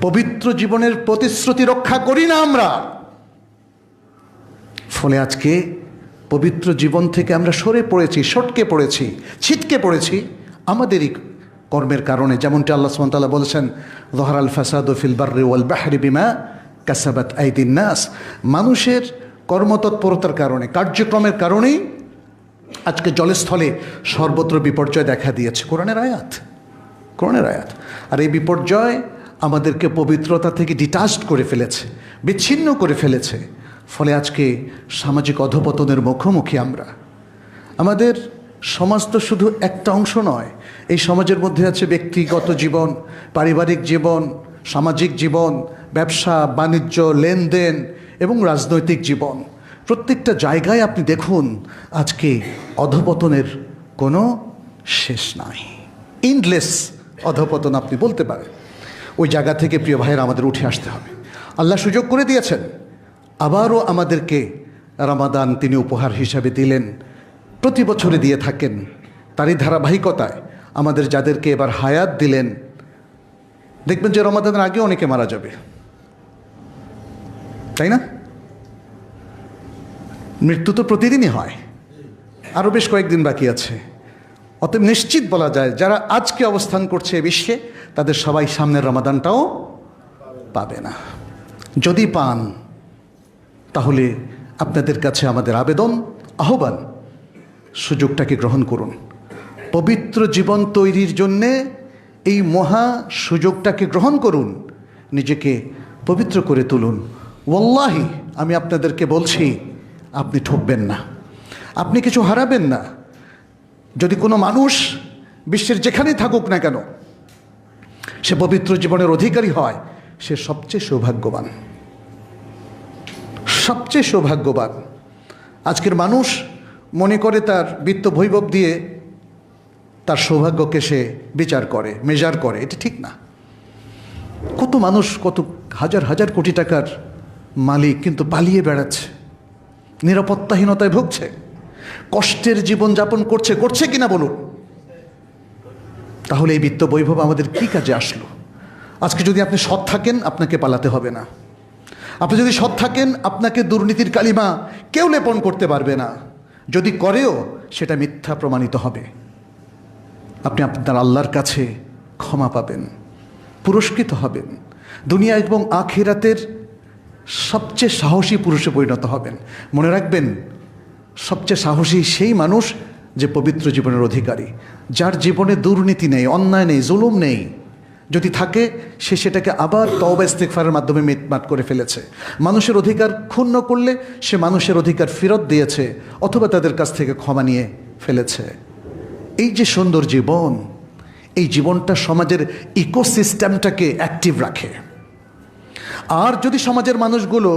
পবিত্র জীবনের প্রতিশ্রুতি রক্ষা করি না আমরা। ফলে আজকে পবিত্র জীবন থেকে আমরা সরে পড়েছি, সটকে পড়েছি, ছিটকে পড়েছি আমাদেরই কর্মের কারণে। যেমনটি আল্লাহ সুবহানাহু ওয়া তাআলা বলেছেন, যাহারাল ফাসাদু ফিল বাররি ওয়াল বাহরি বিমা কাসাবাত আইদিন নাস। মানুষের কর্মতৎপরতার কারণে, কার্যক্রমের কারণেই আজকে জলস্থলে সর্বত্র বিপর্যয় দেখা দিয়েছে। কোরআনের আয়াত, কোরআনের আয়াত। আর এই বিপর্যয় আমাদেরকে পবিত্রতা থেকে ডিটাচড করে ফেলেছে, বিচ্ছিন্ন করে ফেলেছে। ফলে আজকে সামাজিক অধঃপতনের মুখোমুখি আমরা। আমাদের সমাজ তো শুধু একটা অংশ নয়, এই সমাজের মধ্যে আছে ব্যক্তিগত জীবন, পারিবারিক জীবন, সামাজিক জীবন, ব্যবসা বাণিজ্য, লেনদেন এবং রাজনৈতিক জীবন। প্রত্যেকটা জায়গায় আপনি দেখুন আজকে অধঃপতনের কোনো শেষ নাই, ইন্ডলেস অধঃপতন আপনি বলতে পারেন। ওই জায়গা থেকে প্রিয় ভাইয়েরা আমাদের উঠে আসতে হবে। আল্লাহ সুযোগ করে দিয়েছেন, আবারও আমাদেরকে রমাদান তিনি উপহার হিসাবে দিলেন, প্রতি বছরে দিয়ে থাকেন। তারই ধারাবাহিকতায় আমাদের যাদেরকে এবার হায়াত দিলেন, দেখবেন যে রমাদানের আগে অনেকে মারা যাবে, তাই না? মৃত্যু তো প্রতিদিনই হয়, আরও বেশ কয়েকদিন বাকি আছে। অতএব নিশ্চিত বলা যায় যারা আজকে অবস্থান করছে বিশ্বে, তাদের সবাই সামনের রমাদানটাও পাবে না। যদি পান, তাহলে আপনাদের কাছে আমাদের আবেদন, আহ্বান, সুযোগটাকে গ্রহণ করুন। পবিত্র জীবন তৈরির জন্যে এই মহা সুযোগটাকে গ্রহণ করুন, নিজেকে পবিত্র করে তুলুন। ওয়াল্লাহি আমি আপনাদেরকে বলছি, আপনি ঠকবেন না, আপনি কিছু হারাবেন না। যদি কোনো মানুষ বিশ্বের যেখানেই থাকুক না কেন, সে পবিত্র জীবনের অধিকারী হয়, সে সবচেয়ে সৌভাগ্যবান, সবচেয়ে সৌভাগ্যবান। আজকের মানুষ মনে করে তার বিত্ত বৈভব দিয়ে তার সৌভাগ্যকে সে বিচার করে, মেজার করে। এটা ঠিক না। কত মানুষ কত হাজার হাজার কোটি টাকার মালিক, কিন্তু পালিয়ে বেড়াচ্ছে, নিরাপত্তাহীনতায় ভুগছে, কষ্টের জীবনযাপন করছে, করছে কিনা বলুন? তাহলে এই বিত্ত বৈভব আমাদের কি কাজে আসলো? আজকে যদি আপনি সৎ থাকেন, আপনাকে পালাতে হবে না। আপনি যদি সৎ থাকেন, আপনাকে দুর্নীতির কালিমা কেউ লেপন করতে পারবে না। যদি করেও সেটা মিথ্যা প্রমাণিত হবে। আপনি আপনার আল্লাহর কাছে ক্ষমা পাবেন, পুরস্কৃত হবেন, দুনিয়া এবং আখিরাতের সবচেয়ে সাহসী পুরুষে পরিণত হবেন। মনে রাখবেন, সবচেয়ে সাহসী সেই মানুষ যে পবিত্র জীবনের অধিকারী, যার জীবনে দুর্নীতি নেই, অন্যায় নেই, জুলুম নেই। যদি থাকে, সে সেটাকে আবার তওবা ইস্তিগফারের মাধ্যমে মিটমাট করে ফেলেছে। মানুষের অধিকার ক্ষুণ্ণ করলে সে মানুষের অধিকার ফেরত দিয়েছে, অথবা তাদের কাছ থেকে ক্ষমা নিয়ে ফেলেছে। এই যে সুন্দর জীবন, এই জীবনটা সমাজের ইকোসিস্টেমটাকে অ্যাক্টিভ রাখে। আর যদি সমাজের মানুষগুলো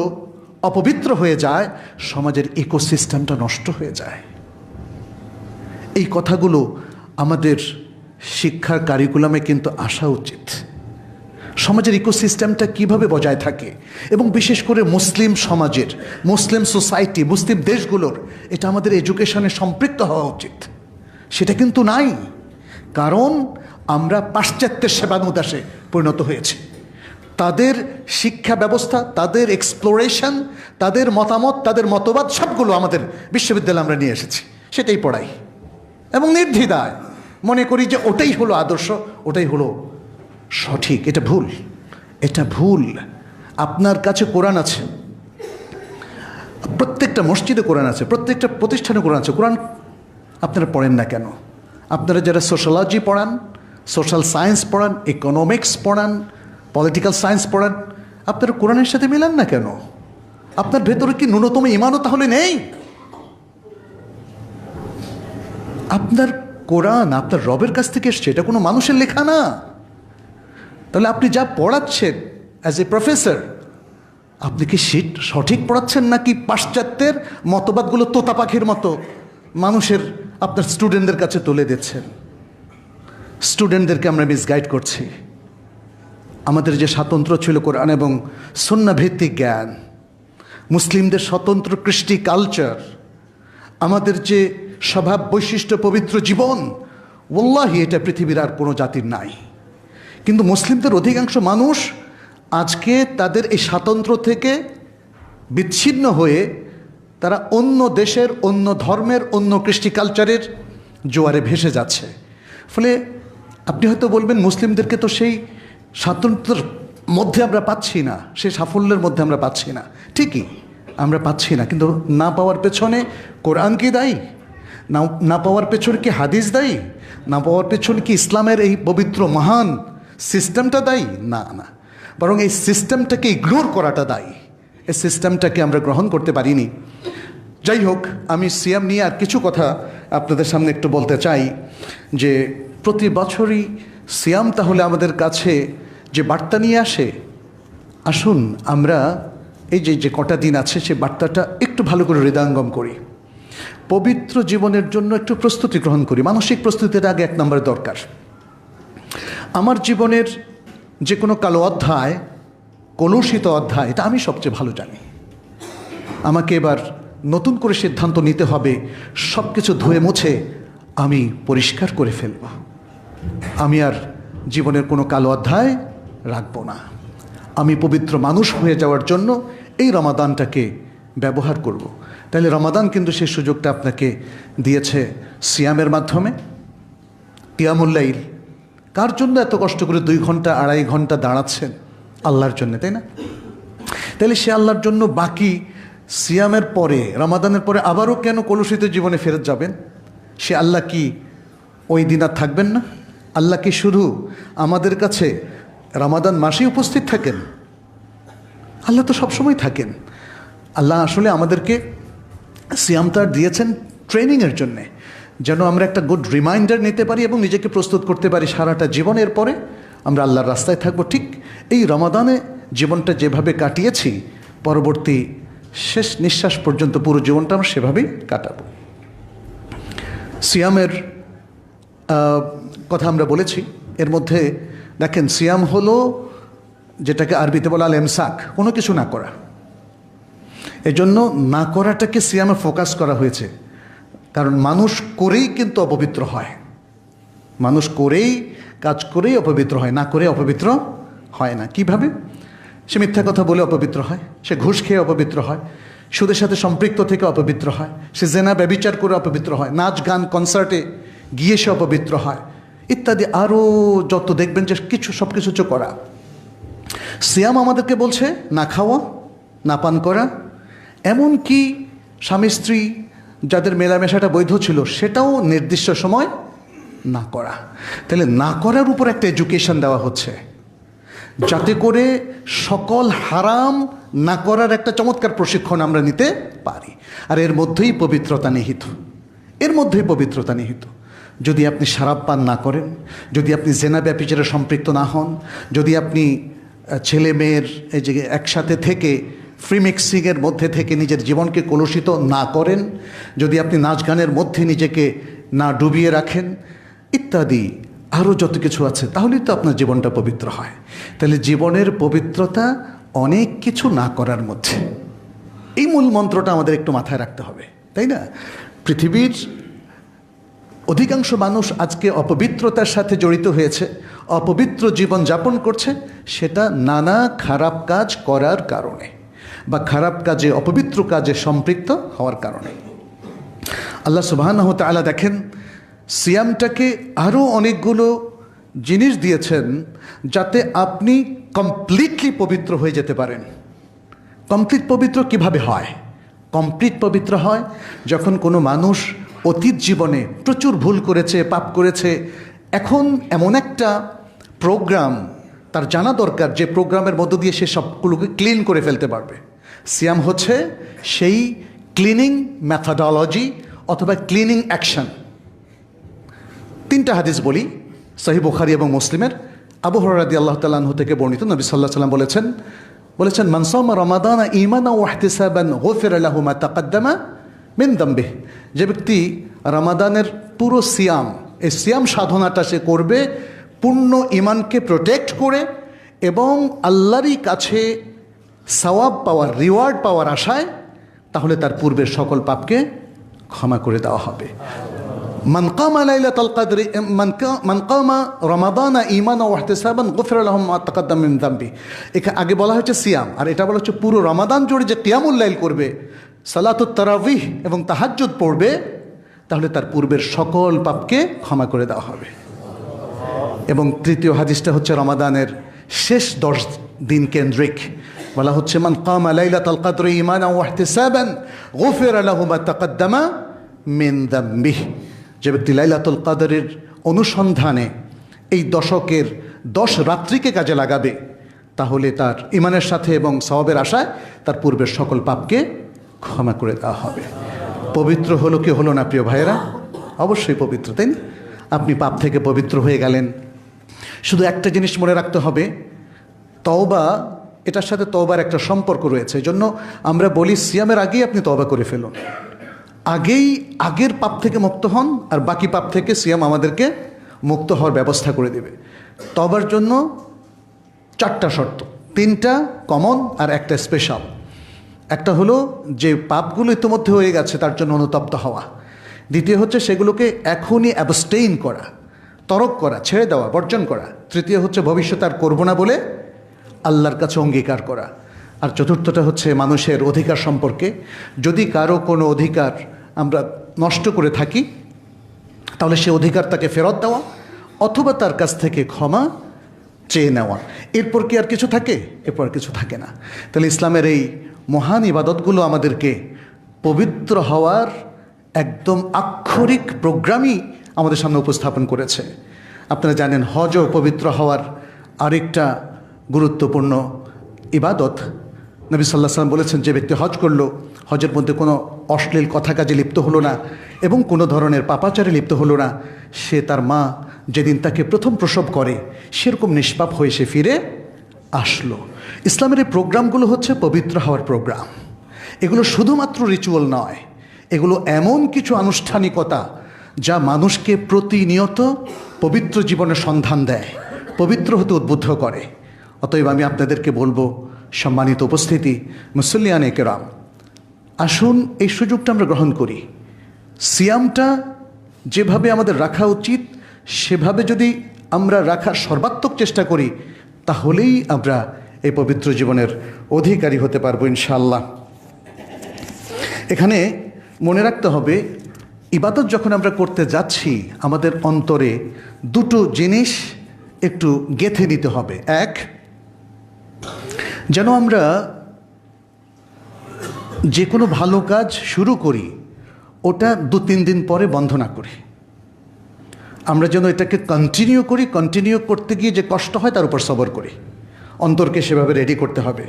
অপবিত্র হয়ে যায়, সমাজের ইকোসিস্টেমটা নষ্ট হয়ে যায়। এই কথাগুলো আমাদের শিক্ষার কারিকুলামে কিন্তু আসা উচিত। সমাজের ইকোসিস্টেমটা কিভাবে বজায় থাকে, এবং বিশেষ করে মুসলিম সমাজের, মুসলিম সোসাইটি, মুসলিম দেশগুলোর এটা আমাদের এডুকেশনে সম্পৃক্ত হওয়া উচিত। সেটা কিন্তু নাই, কারণ আমরা পাশ্চাত্যের সেবানুদাসে পরিণত হয়েছি। তাদের শিক্ষা ব্যবস্থা, তাদের এক্সপ্লোরেশন, তাদের মতামত, তাদের মতবাদ সবগুলো আমাদের বিশ্ববিদ্যালয়ে আমরা নিয়ে এসেছি, সেটাই পড়াই এবং নির্দ্বিধায় মনে করি যে ওটাই হলো আদর্শ, ওটাই হলো সঠিক। এটা ভুল, এটা ভুল। আপনার কাছে কোরআন আছে, প্রত্যেকটা মসজিদে কোরআন আছে, প্রত্যেকটা প্রতিষ্ঠানে কোরআন আছে। কোরআন আপনারা পড়েন না কেন? আপনারা যারা সোশ্যালজি পড়ান, সোশ্যাল সায়েন্স পড়ান, ইকোনমিক্স পড়ান, পলিটিক্যাল সায়েন্স পড়ান, আপনারা কোরআনের সাথে মিলান না কেন? আপনার ভেতরে কি ন্যূনতম ঈমানও তাহলে নেই? আপনার কোরআন আপনার রবের কাছ থেকে এসছে, এটা কোনো মানুষের লেখা না। তাহলে আপনি যা পড়াচ্ছেন অ্যাজ এ প্রফেসর, আপনি কি সঠিক পড়াচ্ছেন নাকি পাশ্চাত্যের মতবাদগুলো তোতা পাখির মতো মানুষের আপনার স্টুডেন্টদের কাছে তুলে দিচ্ছেন? স্টুডেন্টদেরকে আমরা মিসগাইড করছি। আমাদের যে স্বাতন্ত্র্য ছিল কোরআন এবং সুন্নাহ ভিত্তিক জ্ঞান, মুসলিমদের স্বতন্ত্র কৃষ্টি কালচার, আমাদের যে স্বভাব বৈশিষ্ট্য পবিত্র জীবন, ওয়াল্লাহি এটা পৃথিবীর আর কোনো জাতির নাই। কিন্তু মুসলিমদের অধিকাংশ মানুষ আজকে তাদের এই স্বাতন্ত্র্য থেকে বিচ্ছিন্ন হয়ে তারা অন্য দেশের, অন্য ধর্মের, অন্য কৃষ্টি কালচারের জোয়ারে ভেসে যাচ্ছে। ফলে আপনি হয়তো বলবেন, মুসলিমদেরকে তো সেই স্বাতন্ত্র্যের মধ্যে আমরা পাচ্ছি না, সেই সাফল্যের মধ্যে আমরা পাচ্ছি না। ঠিকই, আমরা পাচ্ছি না, কিন্তু না পাওয়ার পেছনে কোরআন কি দায়ী? না পাওয়ার পেছনে কি হাদিস দায়ী? না পাওয়ার পেছনে কি ইসলামের এই পবিত্র মহান সিস্টেমটা দায়ী? না না, বরং এই সিস্টেমটাকে ইগনোর করাটা দায়ী। এই সিস্টেমটাকে আমরা গ্রহণ করতে পারিনি। যাই হোক, আমি সিয়াম নিয়ে আর কিছু কথা আপনাদের সামনে একটু বলতে চাই যে প্রতি বছরই সিয়াম তাহলে আমাদের কাছে যে বার্তা নিয়ে আসে, আসুন আমরা এই যে কটা দিন আছে সে বার্তাটা একটু ভালো করে হৃদয়ঙ্গম করি, পবিত্র জীবনের জন্য একটু প্রস্তুতি গ্রহণ করি। মানসিক প্রস্তুতির আগে 1 নম্বরে দরকার। আমার জীবনের যে কোনো কালো অধ্যায়, কলুষিত অধ্যায়, এটা আমি সবচেয়ে ভালো জানি। আমাকে এবার নতুন করে সিদ্ধান্ত নিতে হবে, সব কিছু ধুয়ে মুছে আমি পরিষ্কার করে ফেলব। আমি আর জীবনের কোনো কালো অধ্যায় রাখব না। আমি পবিত্র মানুষ হয়ে যাওয়ার জন্য এই রমাদানটাকে ব্যবহার করব। তাহলে রমাদান কিন্তু সেই সুযোগটা আপনাকে দিয়েছে সিয়ামের মাধ্যমে। কিয়ামুল লাইল, কার জন্য এত কষ্ট করে 2 ঘন্টা 2.5 ঘন্টা দাঁড়াচ্ছেন? আল্লাহর জন্য, তাই না? তাহলে সে আল্লাহর জন্য বাকি সিয়ামের পরে, রমাদানের পরে আবারও কেন কলুষিত জীবনে ফেরত যাবেন? সে আল্লাহ কি ওই দিন আর থাকবেন না? আল্লাহ কি শুধু আমাদের কাছে রমাদান মাসেই উপস্থিত থাকেন? আল্লাহ তো সবসময় থাকেন। আল্লাহ আসলে আমাদেরকে সিয়ামটা দিয়েছেন ট্রেনিংয়ের জন্যে, যেন আমরা একটা গুড রিমাইন্ডার নিতে পারি এবং নিজেকে প্রস্তুত করতে পারি সারাটা জীবনের পরে আমরা আল্লাহর রাস্তায় থাকবো। ঠিক এই রমাদানে জীবনটা যেভাবে কাটিয়েছি, পরবর্তী শেষ নিঃশ্বাস পর্যন্ত পুরো জীবনটা আমরা সেভাবেই কাটাবো। সিয়ামের কথা আমরা বলেছি, এর মধ্যে দেখেন সিয়াম হলো যেটাকে আরবিতে বলা আল ইমসাক, কোনো কিছু না করা। এজন্য না করাটাকে সিয়ামে ফোকাস করা হয়েছে, কারণ মানুষ করেই কিন্তু অপবিত্র হয়। মানুষ করেই, কাজ করেই অপবিত্র হয়, না করে অপবিত্র হয় না। কিভাবে? সে মিথ্যা কথা বলে অপবিত্র হয়, সে ঘুষ খেয়ে অপবিত্র হয়, সুদের সাথে সম্পৃক্ত থেকে অপবিত্র হয়, সে জেনা ব্যভিচার করে অপবিত্র হয়, নাচ গান কনসার্টে গিয়ে সে অপবিত্র হয়, ইত্যাদি আরও যত দেখবেন যে সব কিছু করা। সিয়াম আমাদেরকে বলছে না খাওয়া, না পান করা, এমনকি স্বামী স্ত্রী যাদের মেলামেশাটা বৈধ ছিল সেটাও নির্দিষ্ট সময় না করা। তাহলে না করার উপর একটা এডুকেশন দেওয়া হচ্ছে, যাতে করে সকল হারাম না করার একটা চমৎকার প্রশিক্ষণ আমরা নিতে পারি। আর এর মধ্যেই পবিত্রতা নিহিত, এর মধ্যেই পবিত্রতা নিহিত। যদি আপনি শরাব পান না করেন, যদি আপনি জেনা ব্যভিচারে সম্পৃক্ত না হন, যদি আপনি ছেলে মেয়ের এই যে একসাথে থেকে ফ্রি মিক্সিংয়ের মধ্যে থেকে নিজের জীবনকে কলুষিত না করেন, যদি আপনি নাচ গানের মধ্যে নিজেকে না ডুবিয়ে রাখেন, ইত্যাদি আরও যত কিছু আছে, তাহলেই তো আপনার জীবনটা পবিত্র হয়। তাহলে জীবনের পবিত্রতা অনেক কিছু না করার মধ্যে। এই মূল মন্ত্রটা আমাদের একটু মাথায় রাখতে হবে, তাই না? পৃথিবীর অধিকাংশ মানুষ আজকে অপবিত্রতার সাথে জড়িত হয়েছে, অপবিত্র জীবন যাপন করছে, সেটা নানা খারাপ কাজ করার কারণে বা খারাপ কাজে, অপবিত্র কাজে সম্পৃক্ত হওয়ার কারণে। আল্লাহ সুবহানাহু ওয়া তাআলা দেখেন সিয়ামটাকে আরও অনেকগুলো জিনিস দিয়েছেন যাতে আপনি কমপ্লিটলি পবিত্র হয়ে যেতে পারেন। কমপ্লিট পবিত্র কিভাবে হয়? কমপ্লিট পবিত্র হয় যখন কোনো মানুষ অতীত জীবনে প্রচুর ভুল করেছে, পাপ করেছে, এখন এমন একটা প্রোগ্রাম তার জানা দরকার যে প্রোগ্রামের মধ্য দিয়ে সে সবগুলোকে ক্লিন করে ফেলতে পারবে। সিয়াম হচ্ছে সেই ক্লিনিং মেথডোলজি অথবা ক্লিনিং অ্যাকশন। 3টা হাদিস বলি, সহিহ বুখারী এবং মুসলিমের। আবু হুরায়রা রাদিয়াল্লাহু তাআলা আনহু থেকে বর্ণিত, নবী সাল্লাল্লাহু আলাইহি ওয়াসাল্লাম বলেছেন মান সামা রমাদানা ঈমানান ওয়া ইহতিসাবান গুফিরা লাহু মা তাকাদ্দামা মিন যামবিহি। যে ব্যক্তি রমাদানের পুরো সিয়াম, এই সিয়াম সাধনাটা সে করবে পূর্ণ ঈমানকে প্রোটেক্ট করে এবং আল্লাহরই কাছে সওয়াব পাওয়ার, রিওয়ার্ড পাওয়ার আশায়, তাহলে তার পূর্বের সকল পাপকে ক্ষমা করে দেওয়া হবে। মান কামা লাইলাতুল কদর মান কামা রমাদানা ঈমানান ওয়া ইহতিসাবান গুফিরা লাহু মা তাকাদ্দামা মিন যামবি। এখানে আগে বলা হয়েছে সিয়াম, আর এটা বলা হচ্ছে পুরো রমাদান জুড়ে যে কিয়ামুল লাইল করবে, সালাতুত তারাবিহ এবং তাহাজ্জুদ পড়বে, তাহলে তার পূর্বের সকল পাপকে ক্ষমা করে দেওয়া হবে। এবং তৃতীয় হাদিসটা হচ্ছে রমাদানের শেষ 10 দিন কেন্দ্রিক। বলা হচ্ছে মান কামা লাইলাতুল কদর ঈমানান ওয়া ইহতিসাবান গুফিরা লাহু মা তাকাদ্দামা মিন যামবিহি। যে ব্যক্তি লাইলাতুল কদরের অনুসন্ধানে এই দশকের 10 রাত্রিকে কাজে লাগাবে, তাহলে তার ঈমানের সাথে এবং সওয়াবের আশায় তার পূর্বের সকল পাপকে ক্ষমা করে দেওয়া হবে। পবিত্র হলো কি হলো না প্রিয় ভাইয়েরা? অবশ্যই পবিত্র, তাই না? আপনি পাপ থেকে পবিত্র হয়ে গেলেন। শুধু একটা জিনিস মনে রাখতে হবে, তওবা, এটার সাথে তওবার একটা সম্পর্ক রয়েছে। এজন্য আমরা বলি সিয়ামের আগেই আপনি তওবা করে ফেলুন, আগের পাপ থেকে মুক্ত হন, আর বাকি পাপ থেকে সিয়াম আমাদেরকে মুক্ত হওয়ার ব্যবস্থা করে দেবে। তওবার জন্য 4টা শর্ত, 3টা কমন আর একটা স্পেশাল। একটা হলো যে পাপগুলো ইতিমধ্যে হয়ে গেছে তার জন্য অনুতপ্ত হওয়া। দ্বিতীয় হচ্ছে সেগুলোকে এখনই অ্যাবস্টেইন করা, তরক করা, ছেড়ে দেওয়া, বর্জন করা। তৃতীয় হচ্ছে ভবিষ্যতে আর করবো না বলে আল্লাহর কাছে অঙ্গীকার করা। আর চতুর্থটা হচ্ছে মানুষের অধিকার সম্পর্কে। যদি কারো কোনো অধিকার আমরা নষ্ট করে থাকি, তাহলে সে অধিকার তাকে ফেরত দেওয়া অথবা তার কাছ থেকে ক্ষমা চেয়ে নেওয়া। এরপর কি আর কিছু থাকে? এরপর কিছু থাকে না। তাহলে ইসলামের এই মহান ইবাদতগুলো আমাদেরকে পবিত্র হওয়ার একদম আক্ষরিক প্রোগ্রামই আমাদের সামনে উপস্থাপন করেছে। আপনারা জানেন হজও পবিত্র হওয়ার আরেকটা গুরুত্বপূর্ণ ইবাদত। নবী সাল্লাল্লাহু আলাইহি ওয়াসাল্লাম বলেছেন, যে ব্যক্তি হজ করলো, হজের মধ্যে কোনো অশ্লীল কথা কাজে লিপ্ত হলো না এবং কোনো ধরনের পাপাচারে লিপ্ত হলো না, সে তার মা যেদিন তাকে প্রথম প্রসব করে সেরকম নিষ্পাপ হয়ে সে ফিরে আসলো। ইসলামের এই প্রোগ্রামগুলো হচ্ছে পবিত্র হওয়ার প্রোগ্রাম। এগুলো শুধুমাত্র রিচুয়াল নয়, এগুলো এমন কিছু আনুষ্ঠানিকতা যা মানুষকে প্রতিনিয়ত পবিত্র জীবনের সন্ধান দেয়, পবিত্র হতে উদ্বুদ্ধ করে। অতএব আমি আপনাদেরকে বলবো, সম্মানিত উপস্থিতি, মুসল্লিয়ানে কেরাম, আসুন এই সুযোগটা আমরা গ্রহণ করি। সিয়ামটা যেভাবে আমাদের রাখা উচিত সেভাবে যদি আমরা রাখার সর্বাত্মক চেষ্টা করি, তাহলেই আমরা এই পবিত্র জীবনের অধিকারী হতে পারবো ইনশাআল্লাহ। এখানে মনে রাখতে হবে, ইবাদত যখন আমরা করতে যাচ্ছি, আমাদের অন্তরে 2টো জিনিস একটু গেঁথে নিতে হবে। এক, যেন আমরা যে কোনো ভালো কাজ শুরু করি ওটা 2-3 দিন পরে বন্ধ না করি। আমরা যেন এটাকে কন্টিনিউ করি, কন্টিনিউ করতে গিয়ে যে কষ্ট হয় তার উপর সবর করি। অন্তরকে সেভাবে রেডি করতে হবে।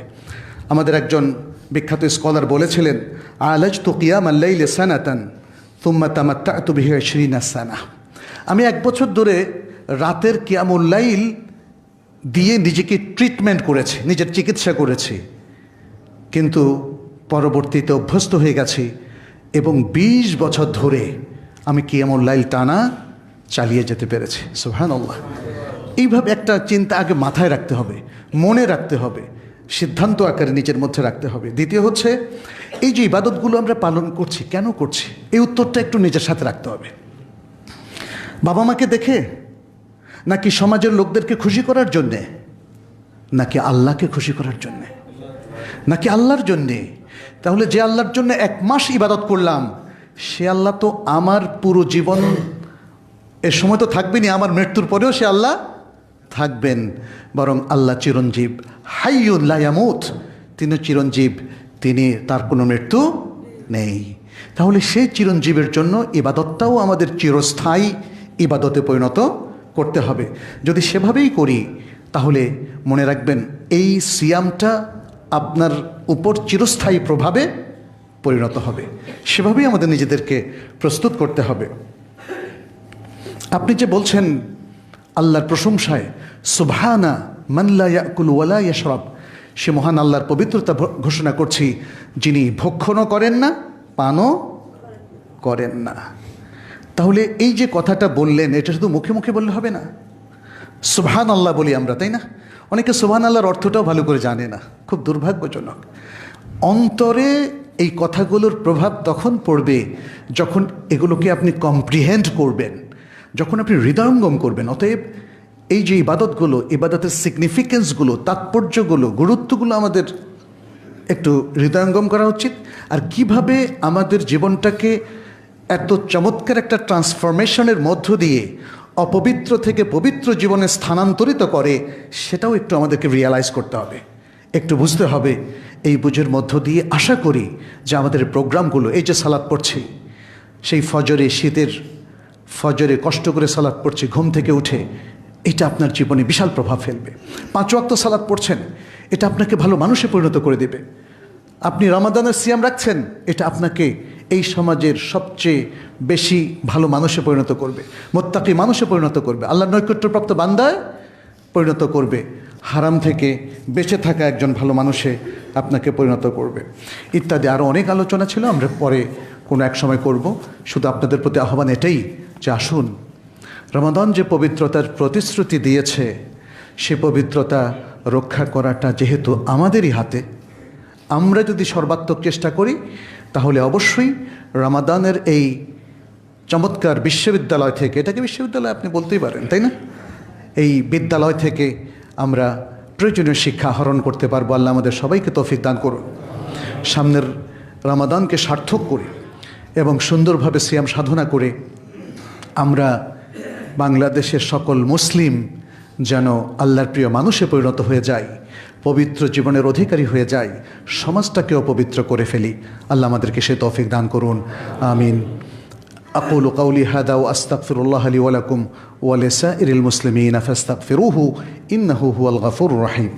আমাদের একজন বিখ্যাত স্কলার বলেছিলেন, আলাজতু কিয়ামাল লাইলি সানাতান সুম্মা তামাত্তা'তু বিহি 20 সানা। আমি 1 বছর ধরে রাতের কিয়ামুল লাইল দিয়ে নিজেকে ট্রিটমেন্ট করেছি, নিজের চিকিৎসা করেছি, কিন্তু পরবর্তীতে অভ্যস্ত হয়ে গেছি এবং 20 বছর ধরে আমি কিয়ামুল লাইল টানা চালিয়ে যেতে পেরেছি। সুবহানাল্লাহ। এইভাবে একটা চিন্তা আগে মাথায় রাখতে হবে, মনে রাখতে হবে, সিদ্ধান্ত আকারে নিজের মধ্যে রাখতে হবে। দ্বিতীয় হচ্ছে, এই যে ইবাদতগুলো আমরা পালন করছি, কেন করছি, এই উত্তরটা একটু নিজের সাথে রাখতে হবে। বাবা মাকে দেখে, নাকি সমাজের লোকদেরকে খুশি করার জন্যে, নাকি আল্লাহকে খুশি করার জন্যে, নাকি আল্লাহর জন্যে? তাহলে যে আল্লাহর জন্য 1 মাস ইবাদত করলাম, সে আল্লাহ তো আমার পুরো জীবন, এর সময় তো থাকবেনই, আমার মৃত্যুর পরেও সে আল্লাহ থাকবেন। বরং আল্লাহ চিরঞ্জীব, হাইয়ুন লা ইয়ামুত, তিনি চিরঞ্জীব, তিনি, তার কোনো মৃত্যু নেই। তাহলে সেই চিরঞ্জীবের জন্য ইবাদতটাও আমাদের চিরস্থায়ী ইবাদতে পরিণত করতে হবে। যদি সেভাবেই করি, তাহলে মনে রাখবেন এই সিয়ামটা আপনার উপর চিরস্থায়ী প্রভাবে পরিণত হবে। সেভাবেই আমাদের নিজেদেরকে প্রস্তুত করতে হবে। আপনি যে বলছেন আল্লাহর প্রশংসায়, সুবহানা মান লা ইয়াকুল ওয়া লা ইয়াশরাব, সে মহান আল্লাহর পবিত্রতা ঘোষণা করছি, যিনি ভক্ষণও করেন না, পানও করেন না। তাহলে এই যে কথাটা বললেন, এটা শুধু মুখে মুখে বললে হবে না। সুবহান আল্লাহ বলি আমরা, তাই না? অনেকে সুবহান আল্লাহর অর্থটাও ভালো করে জানে না, খুব দুর্ভাগ্যজনক। অন্তরে এই কথাগুলোর প্রভাব তখন পড়বে যখন এগুলোকে আপনি কম্প্রিহেন্ড করবেন, যখন আপনি হৃদয়ঙ্গম করবেন। অতএব এই যে ইবাদতগুলো, ইবাদতের সিগনিফিকেন্সগুলো, তাৎপর্যগুলো, গুরুত্বগুলো আমাদের একটু হৃদয়ঙ্গম করা উচিত। আর কিভাবে আমাদের জীবনটাকে এত চমৎকার একটা ট্রান্সফরমেশনের মধ্য দিয়ে অপবিত্র থেকে পবিত্র জীবনে স্থানান্তরিত করে, সেটাও একটু আমাদেরকে রিয়ালাইজ করতে হবে, একটু বুঝতে হবে। এই বুঝের মধ্য দিয়ে আশা করি যে আমাদের প্রোগ্রামগুলো, এই যে সালাত পড়ছি, সেই ফজরে, শীতের ফজরে কষ্ট করে সালাত পড়ছি ঘুম থেকে উঠে, এটা আপনার জীবনে বিশাল প্রভাব ফেলবে। 5 ওয়াক্ত সালাত পড়ছেন, এটা আপনাকে ভালো মানুষে পরিণত করে দেবে। আপনি রমাদানের সিয়াম রাখছেন, এটা আপনাকে এই সমাজের সবচেয়ে বেশি ভালো মানুষে পরিণত করবে, মুত্তাকি মানুষে পরিণত করবে, আল্লাহর নৈকট্যপ্রাপ্ত বান্দায় পরিণত করবে, হারাম থেকে বেঁচে থাকা একজন ভালো মানুষে আপনাকে পরিণত করবে, ইত্যাদি। আরও অনেক আলোচনা ছিল, আমরা পরে কোনো এক সময় করব। শুধু আপনাদের প্রতি আহ্বান এটাই যে আসুন, রমাদান যে পবিত্রতার প্রতিশ্রুতি দিয়েছে, সে পবিত্রতা রক্ষা করাটা যেহেতু আমাদেরই হাতে, আমরা যদি সর্বাত্মক চেষ্টা করি, তাহলে অবশ্যই রমাদানের এই চমৎকার বিশ্ববিদ্যালয় থেকে, এটাকে বিশ্ববিদ্যালয় আপনি বলতেই পারেন, তাই না? এই বিদ্যালয় থেকে আমরা প্রয়োজনীয় শিক্ষা আহরণ করতে পারবো। আল্লাহ আমাদের সবাইকে তৌফিক দান করুন। সামনের রমাদানকে সার্থক করে এবং সুন্দরভাবে সিয়াম সাধনা করে আমরা বাংলাদেশের সকল মুসলিম যেন আল্লাহর প্রিয় মানুষে পরিণত হয়ে যায়, পবিত্র জীবনের অধিকারী হয়ে যায়, সমাজটাকেও পবিত্র করে ফেলি। আল্লাহ আমাদেরকে সে তৌফিক দান করুন। আমিন। আকুলু কাউলি হাদা ওয়া আস্তাগফিরুল্লাহ লি ওয়া লাকুম ওয়া লিসাইরিল মুসলিমিনা ফাস্তাগফিরুহু ইন্নাহু হুয়াল গফুরুর রহিম।